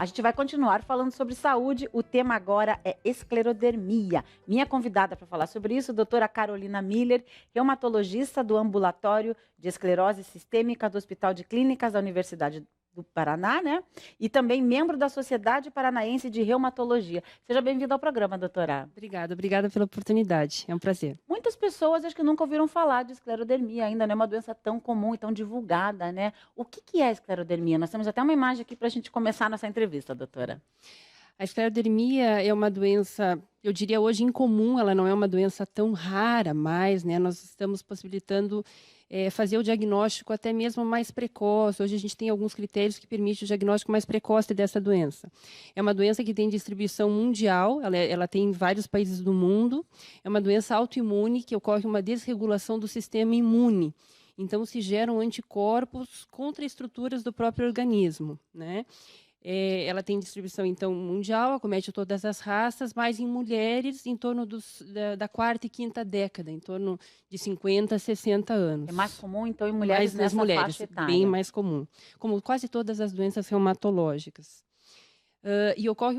A gente vai continuar falando sobre saúde. O tema agora é esclerodermia. Minha convidada para falar sobre isso, doutora Carolina Miller, reumatologista do Ambulatório de Esclerose Sistêmica do Hospital de Clínicas da Universidade do Paraná, né? E também membro da Sociedade Paranaense de Reumatologia. Seja bem-vinda ao programa, doutora. Obrigada pela oportunidade. É um prazer. Muitas pessoas acho que nunca ouviram falar de esclerodermia, ainda não é uma doença tão comum e tão divulgada, né? O que é esclerodermia? Nós temos até uma imagem aqui para a gente começar nossa entrevista, doutora. A esclerodermia é uma doença, eu diria hoje incomum, ela não é uma doença tão rara mais, né? Nós estamos possibilitando fazer o diagnóstico até mesmo mais precoce. Hoje a gente tem alguns critérios que permitem o diagnóstico mais precoce dessa doença. É uma doença que tem distribuição mundial, ela tem em vários países do mundo. É uma doença autoimune que ocorre uma desregulação do sistema imune. Então, se geram anticorpos contra estruturas do próprio organismo, né? Ela tem distribuição, então, mundial, acomete todas as raças, mas em mulheres em torno da quarta e quinta década, em torno de 50 a 60 anos. É mais comum, então, em mulheres Mais nas nessa mulheres, faixa etária. bem mais comum. Como quase todas as doenças reumatológicas. E ocorre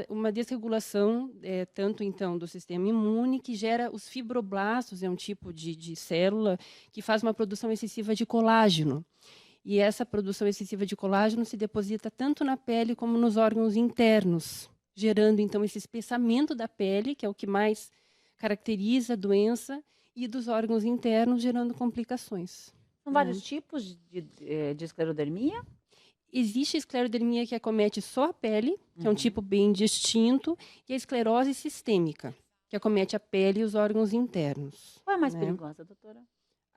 uma desregulação, tanto, então, do sistema imune, que gera os fibroblastos, é um tipo de célula que faz uma produção excessiva de colágeno. E essa produção excessiva de colágeno se deposita tanto na pele como nos órgãos internos, gerando, então, esse espessamento da pele, que é o que mais caracteriza a doença, e dos órgãos internos, gerando complicações. São vários tipos de esclerodermia? Existe a esclerodermia que acomete só a pele, que é um tipo bem distinto, e a esclerose sistêmica, que acomete a pele e os órgãos internos. Qual é a mais né? perigosa, doutora?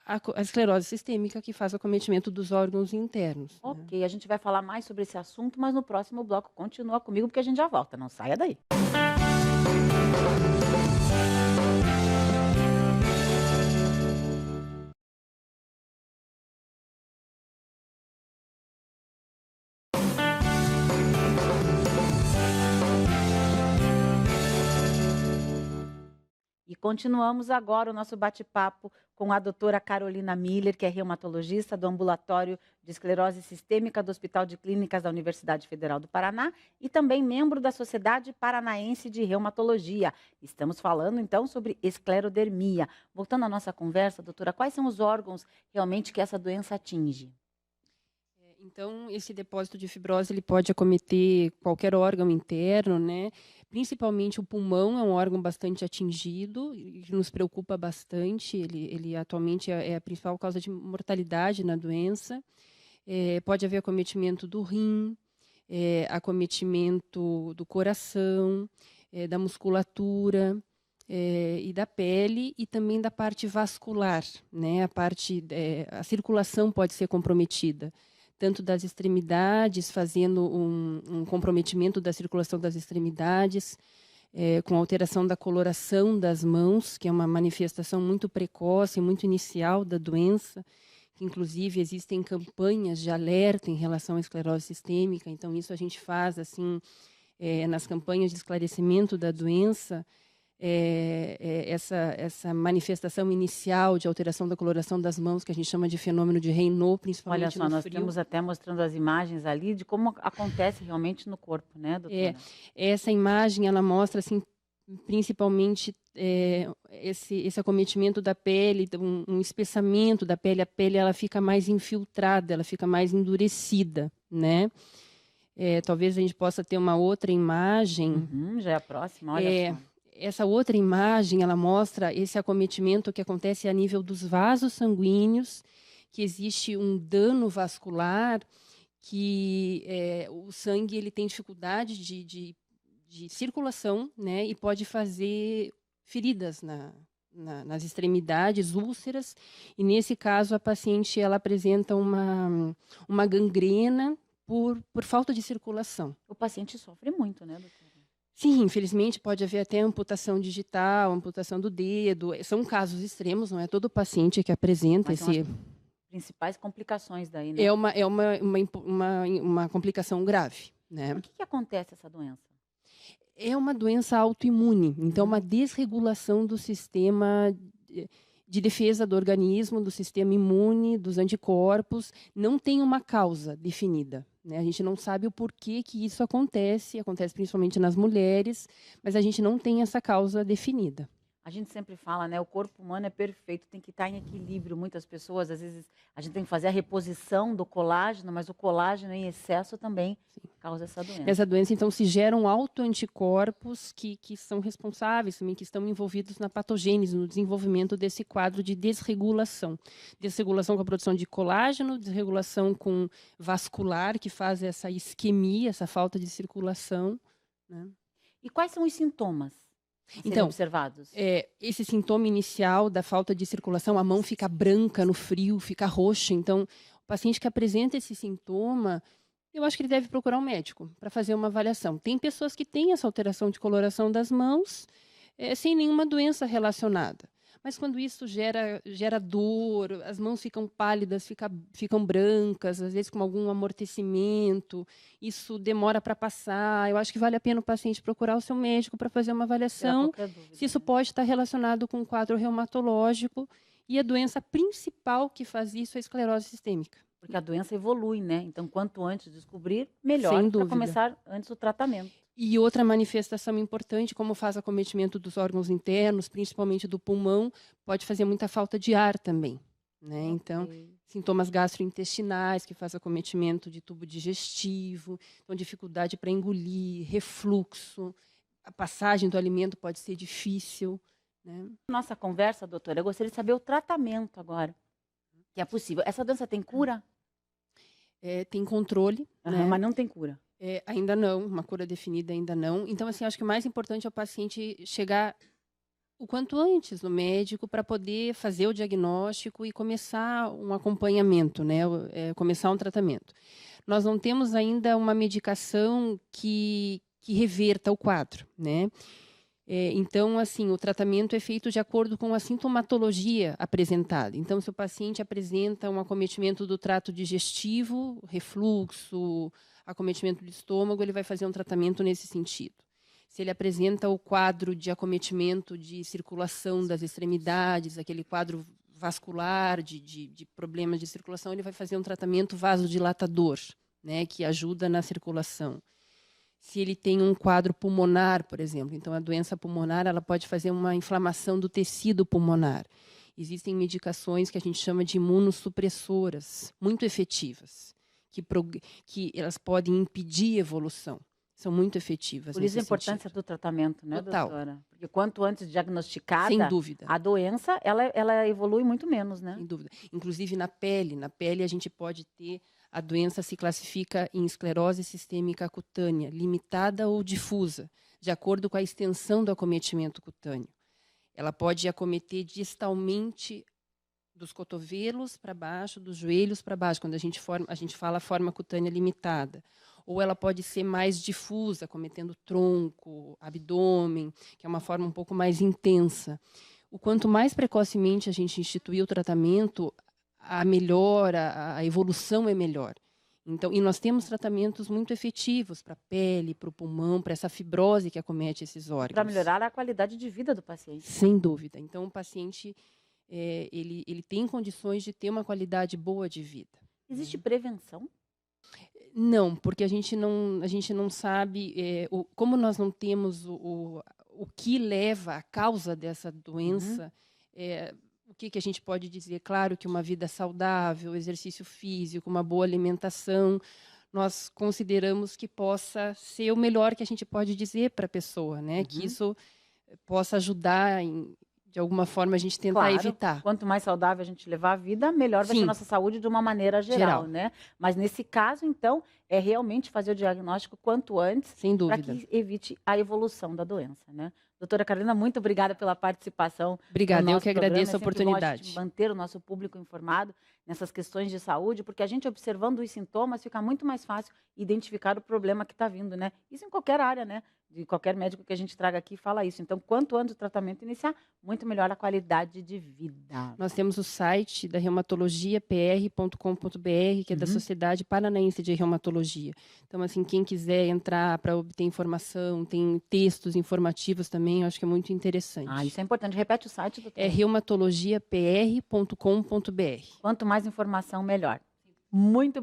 A esclerose sistêmica, que faz o acometimento dos órgãos internos. né? Ok, a gente vai falar mais sobre esse assunto, mas no próximo bloco continua comigo, porque a gente já volta. Não saia daí. E continuamos agora o nosso bate-papo com a doutora Carolina Miller, que é reumatologista do Ambulatório de Esclerose Sistêmica do Hospital de Clínicas da Universidade Federal do Paraná e também membro da Sociedade Paranaense de Reumatologia. Estamos falando, então, sobre esclerodermia. Voltando à nossa conversa, doutora, quais são os órgãos realmente que essa doença atinge? Então, esse depósito de fibrose ele pode acometer qualquer órgão interno, né? Principalmente o pulmão é um órgão bastante atingido e que nos preocupa bastante. Ele atualmente é a principal causa de mortalidade na doença. Pode haver acometimento do rim, acometimento do coração, da musculatura. E da pele e também da parte vascular, né? A circulação pode ser comprometida, tanto das extremidades, fazendo um comprometimento da circulação das extremidades, com alteração da coloração das mãos, que é uma manifestação muito precoce, muito inicial da doença, que inclusive existem campanhas de alerta em relação à esclerose sistêmica, então isso a gente faz assim nas campanhas de esclarecimento da doença. Essa manifestação inicial de alteração da coloração das mãos, que a gente chama de fenômeno de Raynaud, principalmente Olha só, no nós frio. temos até mostrando as imagens ali de como acontece realmente no corpo, né, doutora? Essa imagem, ela mostra, assim, principalmente esse acometimento da pele, um espessamento da pele. A pele ela fica mais infiltrada, ela fica mais endurecida, né? Talvez a gente possa ter uma outra imagem. Já é a próxima, olha só. Essa outra imagem, ela mostra esse acometimento que acontece a nível dos vasos sanguíneos, que existe um dano vascular, que o sangue ele tem dificuldade de circulação, né, e pode fazer feridas nas extremidades, úlceras, e nesse caso a paciente ela apresenta uma gangrena por falta de circulação. O paciente sofre muito, né, doutora? Sim, infelizmente pode haver até amputação digital, amputação do dedo. São casos extremos, não é todo paciente que apresenta Mas são esse. as principais complicações daí, né? É uma complicação grave, né? Por que acontece essa doença? É uma doença autoimune, então uma desregulação do sistema de defesa do organismo, do sistema imune, dos anticorpos, não tem uma causa definida, né? A gente não sabe o porquê que isso acontece principalmente nas mulheres, mas a gente não tem essa causa definida. A gente sempre fala, né? O corpo humano é perfeito, tem que estar em equilíbrio. Muitas pessoas, às vezes, a gente tem que fazer a reposição do colágeno, mas o colágeno em excesso também causa essa doença. Nessa doença, então, se geram autoanticorpos que são responsáveis também, que estão envolvidos na patogênese, no desenvolvimento desse quadro de desregulação. Desregulação com a produção de colágeno, desregulação com vascular, que faz essa isquemia, essa falta de circulação, né? E quais são os sintomas a serem Então, observados? esse sintoma inicial da falta de circulação, a mão fica branca no frio, fica roxa. Então, o paciente que apresenta esse sintoma, eu acho que ele deve procurar um médico para fazer uma avaliação. Tem pessoas que têm essa alteração de coloração das mãos sem nenhuma doença relacionada. Mas quando isso gera dor, as mãos ficam pálidas, ficam brancas, às vezes com algum amortecimento, isso demora para passar. Eu acho que vale a pena o paciente procurar o seu médico para fazer uma avaliação, se isso pode estar relacionado com um quadro reumatológico. E a doença principal que faz isso é a esclerose sistêmica. Porque a doença evolui, né? Então, quanto antes descobrir, melhor Sem para dúvida. começar antes o tratamento. E outra manifestação importante, como faz acometimento dos órgãos internos, principalmente do pulmão, pode fazer muita falta de ar também, né? Então, sintomas gastrointestinais, que faz acometimento de tubo digestivo, então dificuldade para engolir, refluxo, a passagem do alimento pode ser difícil, né? Nossa conversa, doutora, eu gostaria de saber o tratamento agora, que é possível. Essa doença tem cura? Tem controle, né? Mas não tem cura. Ainda não, uma cura definida ainda não. Então, assim, acho que o mais importante é o paciente chegar o quanto antes no médico para poder fazer o diagnóstico e começar um acompanhamento, né? Começar um tratamento. Nós não temos ainda uma medicação que reverta o quadro, né? Então, assim, o tratamento é feito de acordo com a sintomatologia apresentada. Então, se o paciente apresenta um acometimento do trato digestivo, refluxo, acometimento do estômago, ele vai fazer um tratamento nesse sentido. Se ele apresenta o quadro de acometimento de circulação das extremidades, aquele quadro vascular de problemas de circulação, ele vai fazer um tratamento vasodilatador, né, que ajuda na circulação. Se ele tem um quadro pulmonar, por exemplo, então a doença pulmonar ela pode fazer uma inflamação do tecido pulmonar. Existem medicações que a gente chama de imunossupressoras, muito efetivas, que elas podem impedir a evolução. São muito efetivas. Por isso a importância do tratamento, né, Total. doutora? Porque quanto antes diagnosticada, sem dúvida, a doença ela evolui muito menos, né? sem dúvida. Inclusive na pele a gente pode ter a doença se classifica em esclerose sistêmica cutânea, limitada ou difusa, de acordo com a extensão do acometimento cutâneo. Ela pode acometer distalmente dos cotovelos para baixo, dos joelhos para baixo, quando a gente fala forma cutânea limitada. Ou ela pode ser mais difusa, acometendo tronco, abdômen, que é uma forma um pouco mais intensa. O quanto mais precocemente a gente instituir o tratamento, a melhora, a evolução é melhor. Então, e nós temos tratamentos muito efetivos para a pele, para o pulmão, para essa fibrose que acomete esses órgãos. Para melhorar a qualidade de vida do paciente. Sem dúvida. Então, o paciente ele tem condições de ter uma qualidade boa de vida. Existe prevenção? Não, porque a gente não sabe, como nós não temos o que leva à causa dessa doença, o que a gente pode dizer? Claro que uma vida saudável, exercício físico, uma boa alimentação, nós consideramos que possa ser o melhor que a gente pode dizer para a pessoa, né? Que isso possa ajudar, de alguma forma, a gente tentar evitar. Quanto mais saudável a gente levar a vida, melhor vai ser a nossa saúde de uma maneira geral, né? Mas nesse caso, então, é realmente fazer o diagnóstico quanto antes, sem dúvida, para que evite a evolução da doença, né? Doutora Carolina, muito obrigada pela participação. Obrigada, eu que agradeço a oportunidade. É sempre bom a gente manter o nosso público informado nessas questões de saúde, porque a gente observando os sintomas fica muito mais fácil identificar o problema que está vindo, né? Isso em qualquer área, né? De qualquer médico que a gente traga aqui fala isso. Então, quanto antes o tratamento iniciar, muito melhor a qualidade de vida. Nós temos o site da reumatologiapr.com.br, que é da Sociedade Paranaense de Reumatologia. Então, assim, quem quiser entrar para obter informação, tem textos informativos também, eu acho que é muito interessante. Isso é importante. Repete o site, doutora. É reumatologiapr.com.br. Quanto mais informação, melhor. Muito